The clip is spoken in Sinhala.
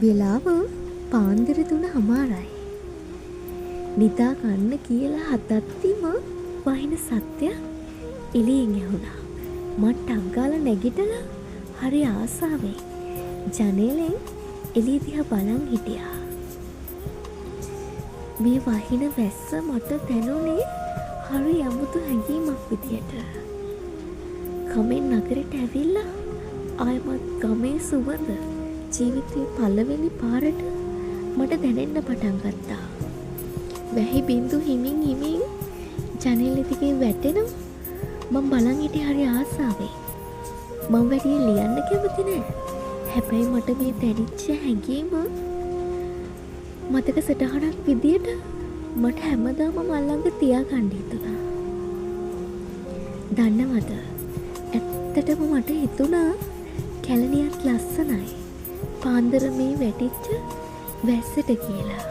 වෙලාව පාන්දර 3:00යි. නිදා ගන්න කියලා හදද්දිම වහින සත්‍යයක් එළියෙන් ඇහුණා. මට ටක් ගාලා නැගිටලා හරි ආසාවෙන් ජනේලෙන් එළිය දිහා බලන් හිටියා. මේ වහින වැස්ස මට දැනුනේ හරි අමුතු හැඟීමක් විදියට. ගමෙන් නගරෙට ඇවිල්ලා ආයමත් ගමේ සුවඳ ජීවිතේ පළවෙනි පාරට මට දැනෙන්න පටන් ගත්තා. වැහි බින්දු හිමින් ජනෙල දිගේ වැටෙනවා. මම බලන් හිටියේ හරි ආසාවෙන්. මම වැඩි ලියන්න කැමති නෑ. හැබැයි මට මේ දැනෙච්ච හැඟීම මතක සටහනක් විදියට මට හැමදාම මල්ලඟ තියාගන්න හිතුණා. දන්නවද? ඇත්තටම මට හිතුණා කැලණියත් ලස්සනයි. පාන්දර මේ වැටිච්ච වැස්සට කියලා.